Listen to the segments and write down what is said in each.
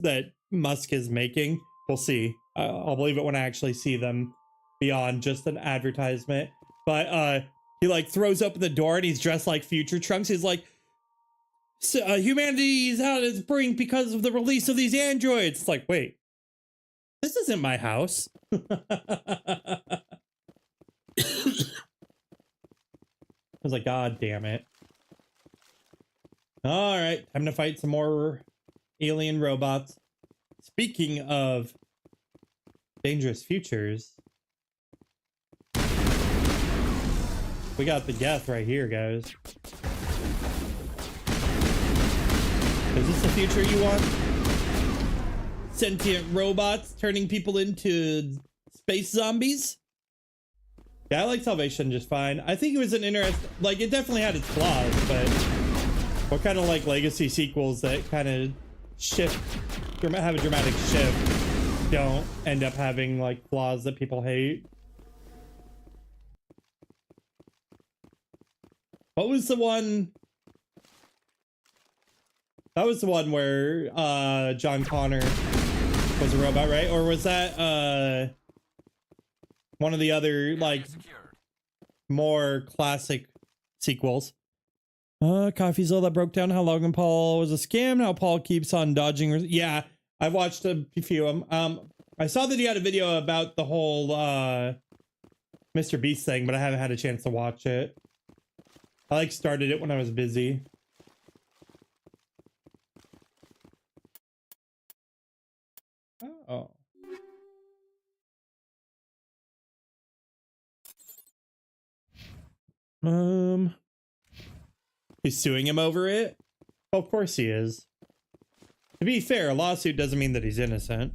that Musk is making. We'll see. I'll believe it when I actually see them beyond just an advertisement. But he like throws open the door and he's dressed like Future Trunks. He's like, humanity's out its brink because of the release of these androids. It's like, wait, this isn't my house. I was like, God damn it. All right, time to fight some more alien robots. Speaking of dangerous futures, we got the Geth right here, guys. Is this the future you want? Sentient robots turning people into space zombies? Yeah, I like Salvation just fine. I think it was an interesting, like, it definitely had its flaws, but what kind of like legacy sequels that kind of have a dramatic shift don't end up having like flaws that people hate? What was the one? That was the one where John Connor was a robot, right? Or was that one of the other like more classic sequels? Coffeezilla that broke down how Logan Paul was a scam. How Paul keeps on dodging. Yeah, I've watched a few of them. I saw that he had a video about the whole Mr. Beast thing, but I haven't had a chance to watch it. I like started it when I was busy. Oh. He's suing him over it? Well, of course he is. To be fair, a lawsuit doesn't mean that he's innocent.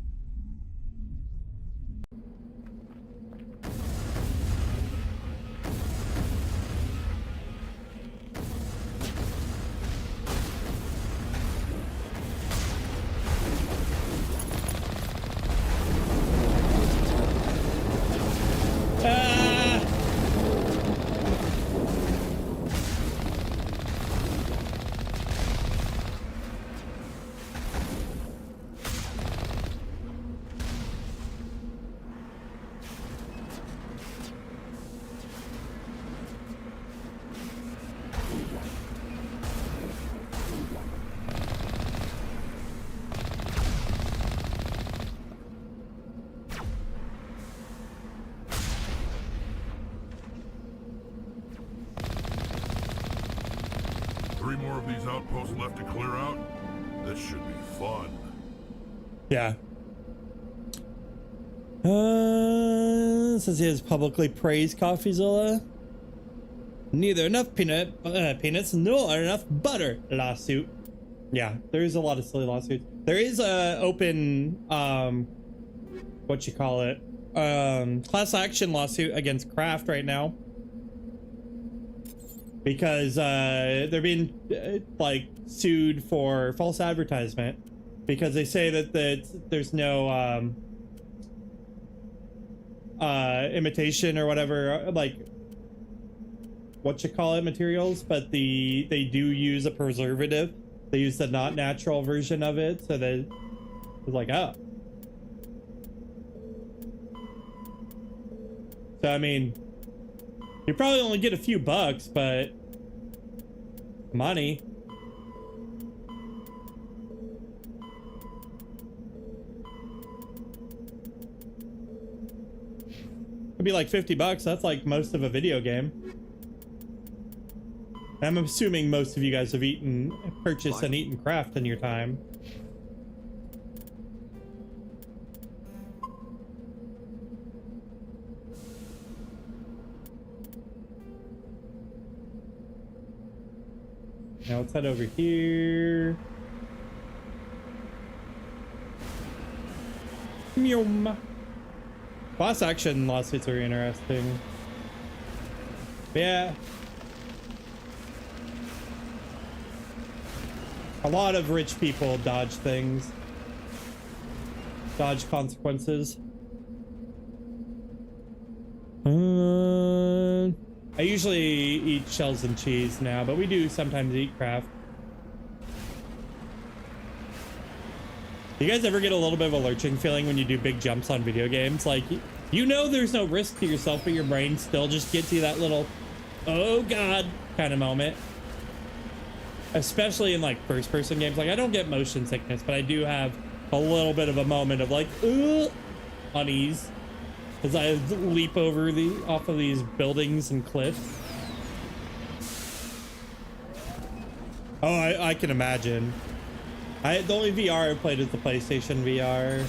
Three more of these outposts left to clear out. This should be fun. Yeah. Says he has publicly praised Coffeezilla. Neither enough peanuts nor enough butter lawsuit. Yeah, there is a lot of silly lawsuits. There is a open what you call it, class action lawsuit against Kraft right now. Because they're being like sued for false advertisement because they say that there's no imitation or whatever, like what you call it, materials, but they do use a preservative. They use the not natural version of it, so that it's like, oh. So I mean, you probably only get a few bucks, but money. It'd be like 50 bucks. That's like most of a video game. I'm assuming most of you guys have purchased and eaten Kraft in your time. Now let's head over here. Meow. Class action lawsuits are interesting. Yeah. A lot of rich people dodge things. Dodge consequences. I usually eat shells and cheese now, but we do sometimes eat Kraft. You guys ever get a little bit of a lurching feeling when you do big jumps on video games? Like, you know there's no risk to yourself, but your brain still just gets you that little, oh God, kind of moment. Especially in like first person games. Like I don't get motion sickness, but I do have a little bit of a moment of like, unease as I leap over off of these buildings and cliffs. Oh, I can imagine. The only VR I played is the PlayStation VR.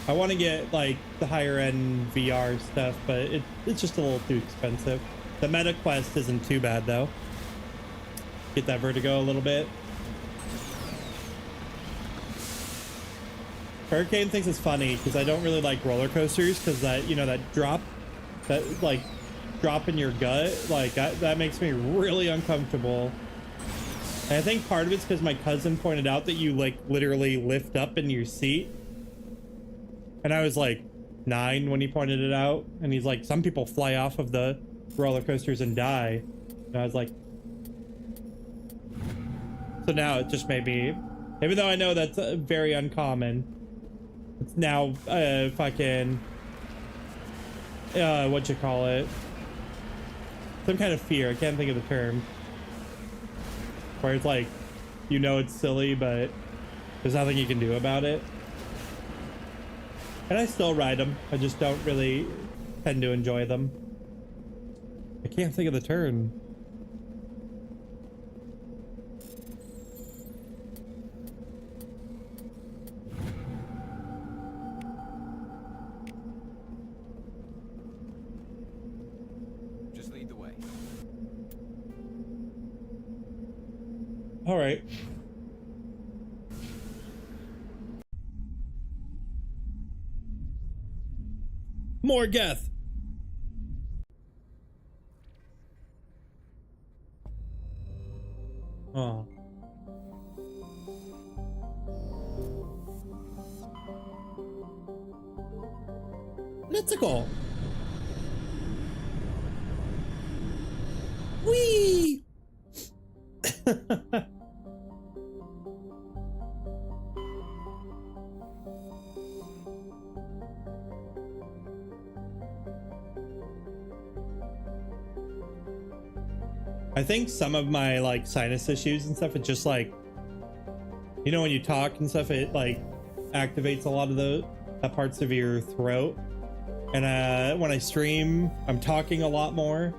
I want to get like the higher end VR stuff, but it's just a little too expensive. The Meta Quest isn't too bad though. Get that vertigo a little bit. Hurricane thinks it's funny because I don't really like roller coasters because that, you know, that drop in your gut, like that makes me really uncomfortable. And I think part of it's because my cousin pointed out that you like literally lift up in your seat. And I was like 9 when he pointed it out. And he's like, some people fly off of the roller coasters and die. And I was like, so now it just made me, even though I know that's very uncommon, it's now fucking, what you call it? Some kind of fear. I can't think of the term. Where it's like, you know it's silly, but there's nothing you can do about it. And I still ride them. I just don't really tend to enjoy them. I can't think of the term. Just lead the way. All right. More Geth. Oh. Let's go. Whee! I think some of my like sinus issues and stuff, it's just like, you know, when you talk and stuff, it like activates a lot of the parts of your throat. And when I stream, I'm talking a lot more.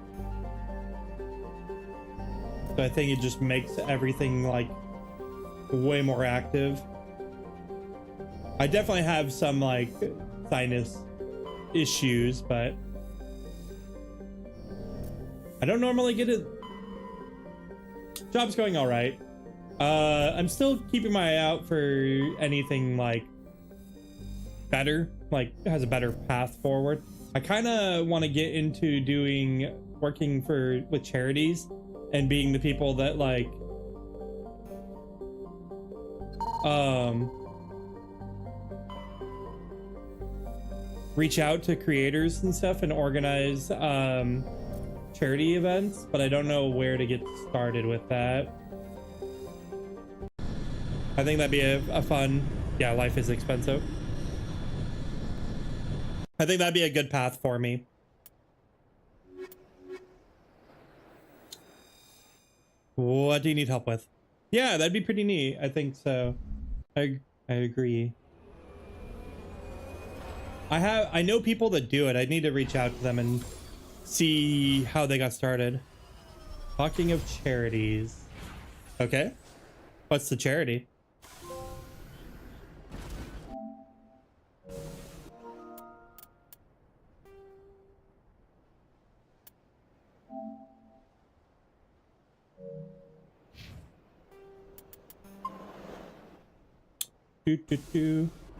So I think it just makes everything like way more active. I definitely have some like sinus issues, but I don't normally get it. Job's going all right. I'm still keeping my eye out for anything like better, like has a better path forward. I kind of want to get into working with charities and being the people that like reach out to creators and stuff and organize charity events, but I don't know where to get started with that. I think that'd be a fun, yeah, life is expensive. I think that'd be a good path for me. What do you need help with? Yeah, that'd be pretty neat. I think so. I agree. I know people that do it. I need to reach out to them and see how they got started. Talking of charities. Okay. What's the charity?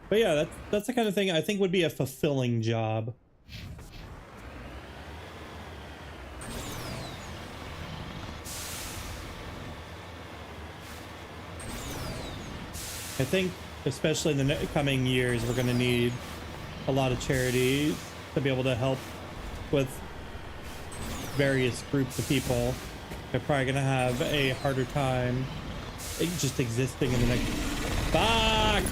But yeah, that's the kind of thing I think would be a fulfilling job. I think especially in the coming years, we're going to need a lot of charities to be able to help with various groups of people. They're probably going to have a harder time just existing in the next. Fuck!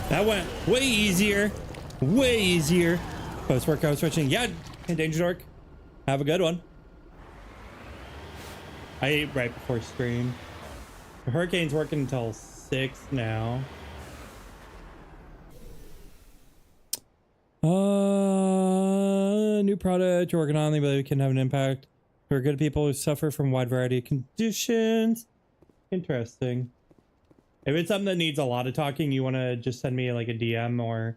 That went way easier. Way easier. Post-workout stretching. Yeah, Danger Dork. Have a good one. I ate right before stream. The Hurricane's working until 6 now. New product you're working on. They believe it can have an impact for good people who suffer from a wide variety of conditions. Interesting. If it's something that needs a lot of talking, you want to just send me like a DM or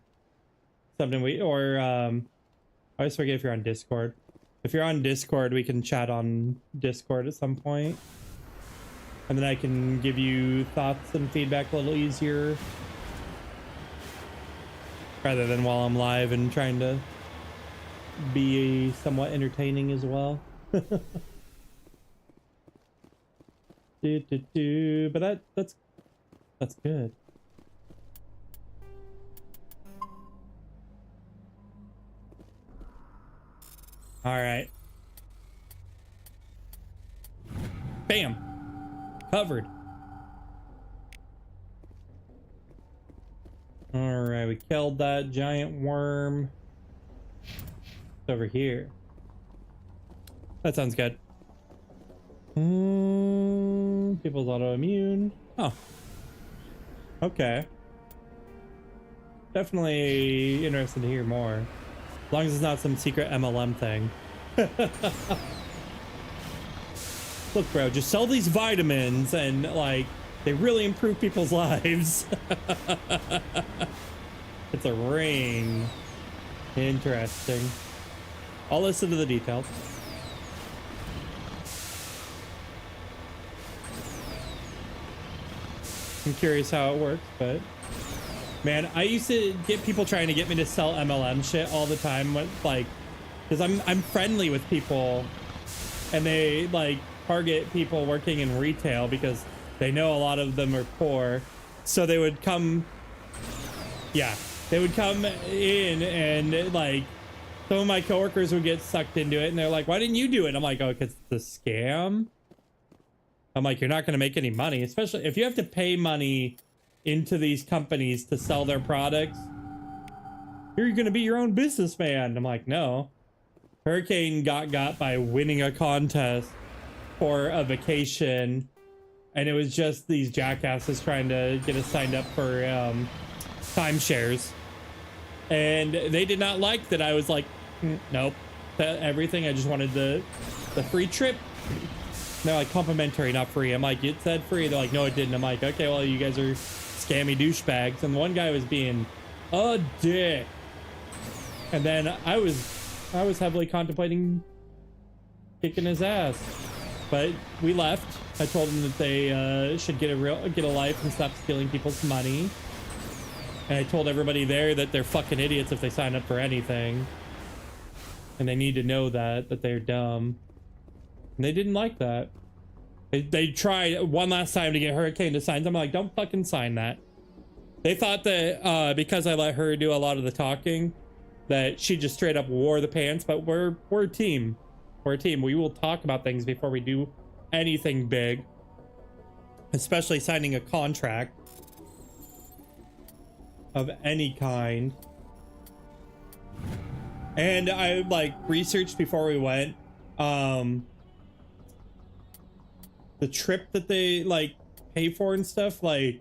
something. I always forget if you're on Discord. If you're on Discord, we can chat on Discord at some point. And then I can give you thoughts and feedback a little easier. Rather than while I'm live and trying to be somewhat entertaining as well. But that's good. All right. Bam. Covered. All right, we killed that giant worm. It's over here. That sounds good. People's autoimmune. Oh. Okay. Definitely interested to hear more. As long as it's not some secret MLM thing. Look, bro, just sell these vitamins and, like, they really improve people's lives. It's a ring. Interesting. I'll listen to the details. I'm curious how it works, but man, I used to get people trying to get me to sell MLM shit all the time, like, because I'm friendly with people, and they like target people working in retail because they know a lot of them are poor, so they would come, yeah, they would come in and like some of my coworkers would get sucked into it, and they're like, "Why didn't you do it?" I'm like, "Oh, because it's a scam." I'm like, you're not going to make any money, especially if you have to pay money into these companies to sell their products. You're going to be your own businessman. I'm like, no. Hurricane got by winning a contest for a vacation, and it was just these jackasses trying to get us signed up for timeshares. And they did not like that I was like, nope, everything. I just wanted the free trip. They're like, complimentary, not free. I'm like, it said free. They're like, no, it didn't. I'm like, okay, well, you guys are scammy douchebags. And one guy was being a dick. And then I was heavily contemplating kicking his ass. But we left. I told them that they should get a life and stop stealing people's money. And I told everybody there that they're fucking idiots if they sign up for anything. And they need to know that they're dumb. And they didn't like that. They tried one last time to get Hurricane to sign. I'm like, don't fucking sign that. They thought that because I let her do a lot of the talking, that she just straight up wore the pants. But we're a team. We're a team. We will talk about things before we do anything big, especially signing a contract of any kind. And I like researched before we went. The trip that they like pay for and stuff, like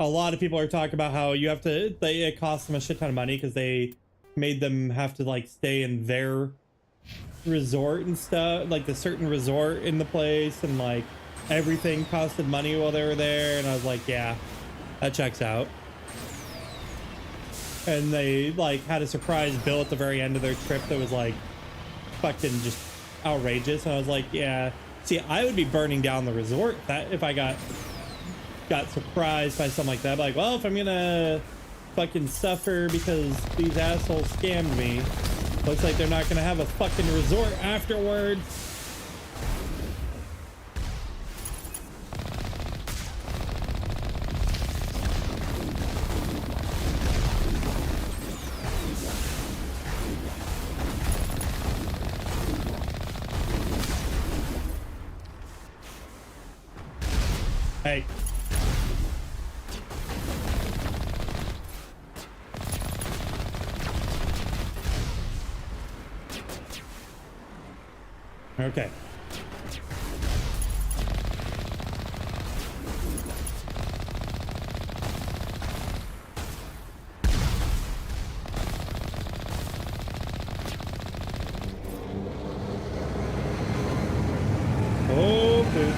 a lot of people are talking about how you have to, it costs them a shit ton of money because they made them have to like stay in their resort and stuff, like the certain resort in the place, and like everything costed money while they were there. And I was like, yeah, that checks out. And they like had a surprise bill at the very end of their trip that was like fucking just outrageous. And I was like, yeah, see, I would be burning down the resort if I got surprised by something like that. Like, well, if I'm gonna fucking suffer because these assholes scammed me, looks like they're not gonna have a fucking resort afterwards. Hey. Okay. Oh, dude.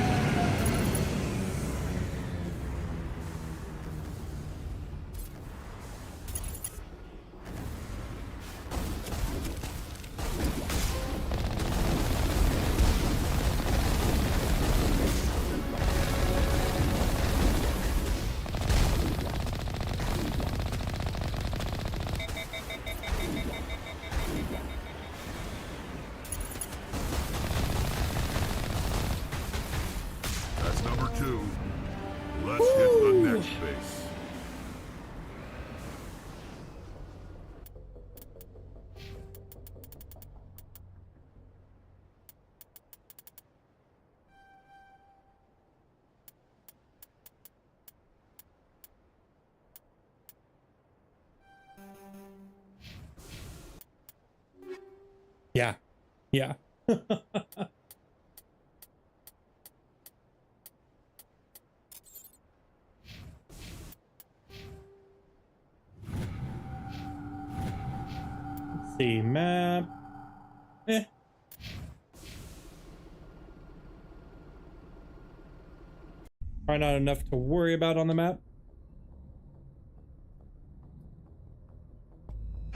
That's number 2. Let's hit the next base. Yeah. Yeah. Let's see, map. Probably not enough to worry about on the map.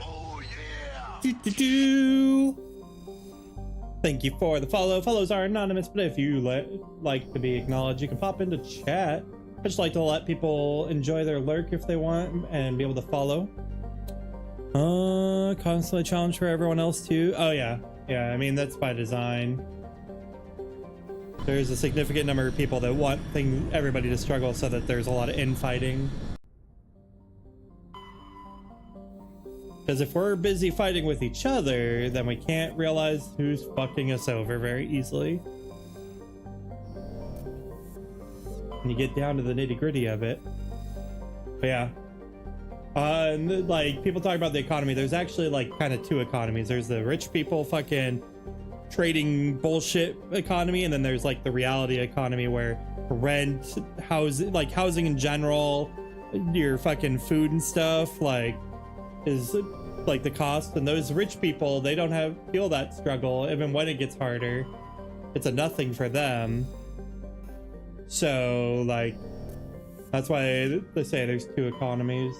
Oh yeah! Do. Thank you for the follow. Follows are anonymous, but if you like to be acknowledged, you can pop into chat. I just like to let people enjoy their lurk if they want and be able to follow. Constantly challenge for everyone else too. Oh yeah, yeah. I mean that's by design. There's a significant number of people that want everybody to struggle, so that there's a lot of infighting. Because if we're busy fighting with each other, then we can't realize who's fucking us over very easily. And you get down to the nitty-gritty of it. But yeah. And like people talk about the economy, there's actually like kind of two economies. There's the rich people fucking trading bullshit economy, and then there's like the reality economy where rent, housing in general, your fucking food and stuff like is like the cost. And those rich people, they don't feel that struggle. Even when it gets harder, it's a nothing for them. So like that's why they say there's two economies.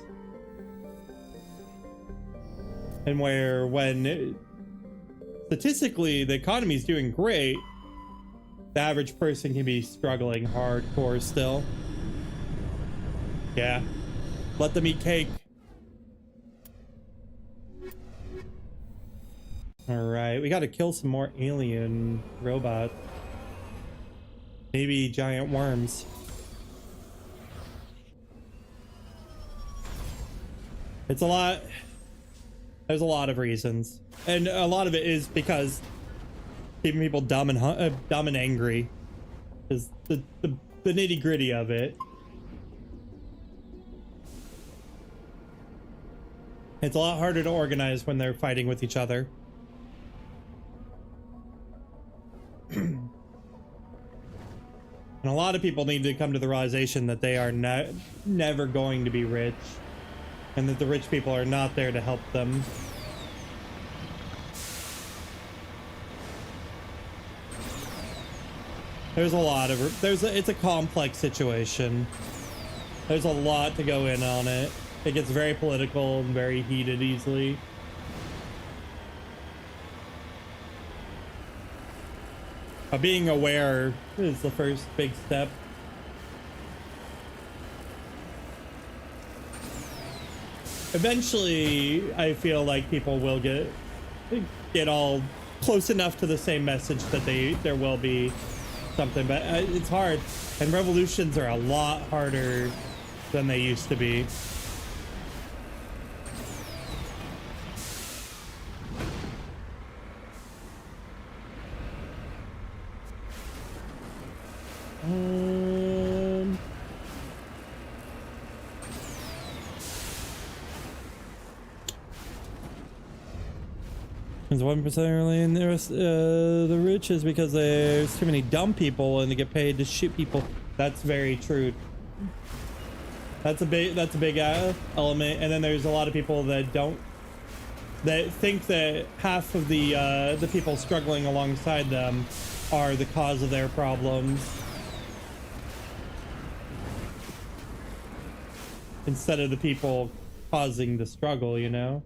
And statistically the economy is doing great, the average person can be struggling hardcore still. Yeah, let them eat cake. All right, we got to kill some more alien robots, maybe giant worms. It's a lot. There's a lot of reasons, and a lot of it is because keeping people dumb and angry is the nitty gritty of it. It's a lot harder to organize when they're fighting with each other. And a lot of people need to come to the realization that they are never going to be rich, and that the rich people are not there to help them. There's a lot of it's a complex situation. There's a lot to go in on it. It gets very political and very heated easily. But being aware is the first big step. Eventually, I feel like people will get all close enough to the same message that there will be something, but it's hard, and revolutions are a lot harder than they used to be. There's 1% really in the rich is because there's too many dumb people and they get paid to shoot people. That's very true. That's a big element. And then there's a lot of people that think that half of the people struggling alongside them are the cause of their problems, instead of the people causing the struggle, you know?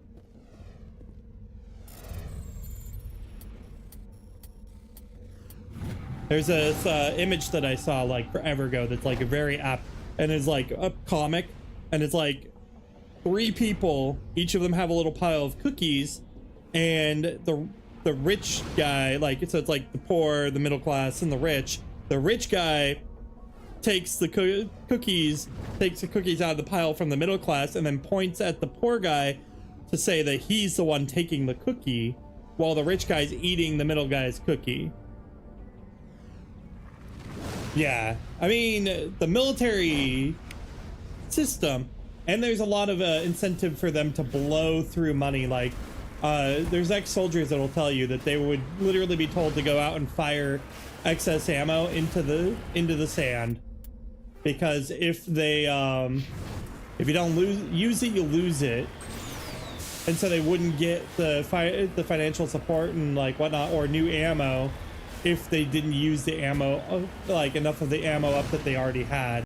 There's this image that I saw like forever ago that's like a very apt, and it's like a comic, and it's like 3 people, each of them have a little pile of cookies, and the rich guy, like, so it's like the poor, the middle class, and the rich. The rich guy takes the cookies out of the pile from the middle class and then points at the poor guy to say that he's the one taking the cookie, while the rich guy's eating the middle guy's cookie. Yeah, I mean, the military system, and there's a lot of incentive for them to blow through money. Like, there's ex-soldiers that'll tell you that they would literally be told to go out and fire excess ammo into the sand, because if you don't use it, you lose it. And so they wouldn't get the financial support and like whatnot, or new ammo, if they didn't use the ammo, like enough of the ammo up that they already had.